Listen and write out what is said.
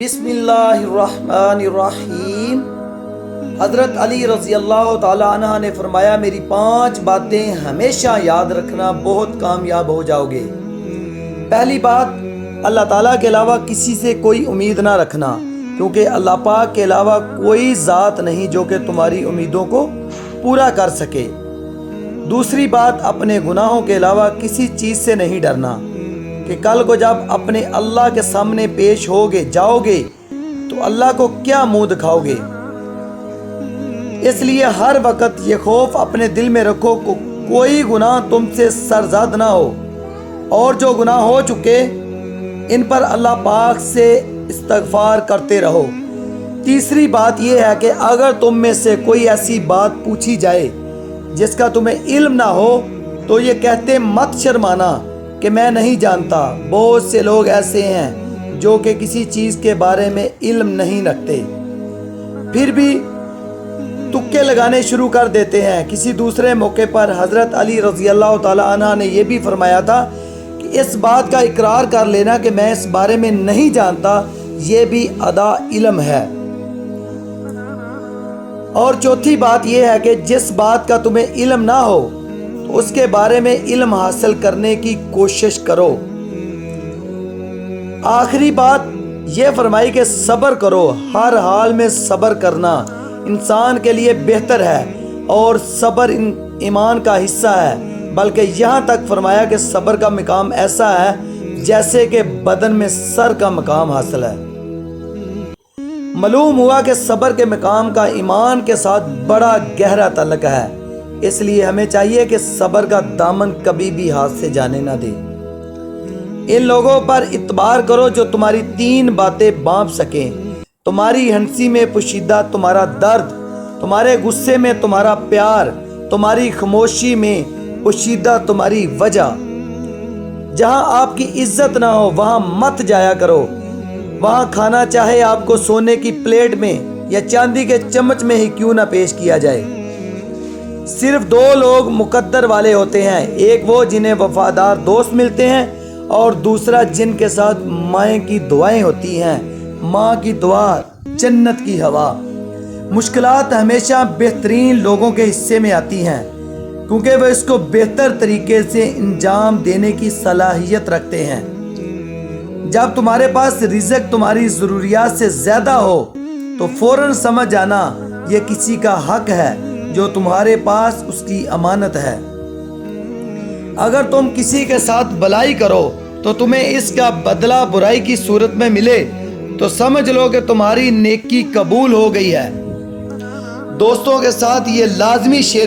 بسم اللہ الرحمن الرحیم۔ حضرت علی رضی اللہ تعالی عنہ نے فرمایا، میری 5 باتیں ہمیشہ یاد رکھنا، بہت کامیاب ہو جاؤ گے۔ پہلی بات، اللہ تعالیٰ کے علاوہ کسی سے کوئی امید نہ رکھنا، کیونکہ اللہ پاک کے علاوہ کوئی ذات نہیں جو کہ تمہاری امیدوں کو پورا کر سکے۔ دوسری بات، اپنے گناہوں کے علاوہ کسی چیز سے نہیں ڈرنا، کہ کل کو جب اپنے اللہ کے سامنے پیش جاؤ گے تو اللہ کو کیا منہ دکھاؤ گے۔ اس لیے ہر وقت یہ خوف اپنے دل میں رکھو کہ کوئی گناہ تم سے سرزد نہ ہو، اور جو گناہ ہو چکے ان پر اللہ پاک سے استغفار کرتے رہو۔ تیسری بات یہ ہے کہ اگر تم میں سے کوئی ایسی بات پوچھی جائے جس کا تمہیں علم نہ ہو تو یہ کہتے مت شرمانا کہ میں نہیں جانتا۔ بہت سے لوگ ایسے ہیں جو کہ کسی چیز کے بارے میں علم نہیں رکھتے، پھر بھی تکے لگانے شروع کر دیتے ہیں۔ کسی دوسرے موقع پر حضرت علی رضی اللہ تعالی عنہ نے یہ بھی فرمایا تھا کہ اس بات کا اقرار کر لینا کہ میں اس بارے میں نہیں جانتا، یہ بھی ادا علم ہے۔ اور چوتھی بات یہ ہے کہ جس بات کا تمہیں علم نہ ہو تو اس کے بارے میں علم حاصل کرنے کی کوشش کرو۔ آخری بات یہ فرمائی کہ صبر کرو، ہر حال میں صبر کرنا انسان کے لیے بہتر ہے، اور صبر ایمان کا حصہ ہے، بلکہ یہاں تک فرمایا کہ صبر کا مقام ایسا ہے جیسے کہ بدن میں سر کا مقام حاصل ہے۔ معلوم ہوا کہ صبر کے مقام کا ایمان کے ساتھ بڑا گہرا تعلق ہے، اس لیے ہمیں چاہیے کہ صبر کا دامن کبھی بھی ہاتھ سے جانے نہ دے۔ ان لوگوں پر اعتبار کرو جو تمہاری 3 باتیں بانپ سکیں: تمہاری ہنسی میں پوشیدہ تمہارا درد، تمہارے غصے میں تمہارا پیار، تمہاری خاموشی میں پوشیدہ تمہاری وجہ۔ جہاں آپ کی عزت نہ ہو وہاں مت جایا کرو، وہاں کھانا چاہے آپ کو سونے کی پلیٹ میں یا چاندی کے چمچ میں ہی کیوں نہ پیش کیا جائے۔ صرف 2 لوگ مقدر والے ہوتے ہیں، ایک وہ جنہیں وفادار دوست ملتے ہیں، اور دوسرا جن کے ساتھ مائیں کی دعائیں ہوتی ہیں۔ ماں کی دعا جنت کی ہوا۔ مشکلات ہمیشہ بہترین لوگوں کے حصے میں آتی ہیں، کیونکہ وہ اس کو بہتر طریقے سے انجام دینے کی صلاحیت رکھتے ہیں۔ جب تمہارے پاس رزق تمہاری ضروریات سے زیادہ ہو تو فوراً سمجھ جانا یہ کسی کا حق ہے جو تمہارے پاس اس کی امانت ہے۔ اگر تم کسی کے ساتھ بھلائی کرو تو تمہیں اس کا بدلہ برائی کی صورت میں ملے تو سمجھ لو کہ تمہاری نیکی قبول ہو گئی ہے۔ دوستوں کے ساتھ یہ لازمی شیئر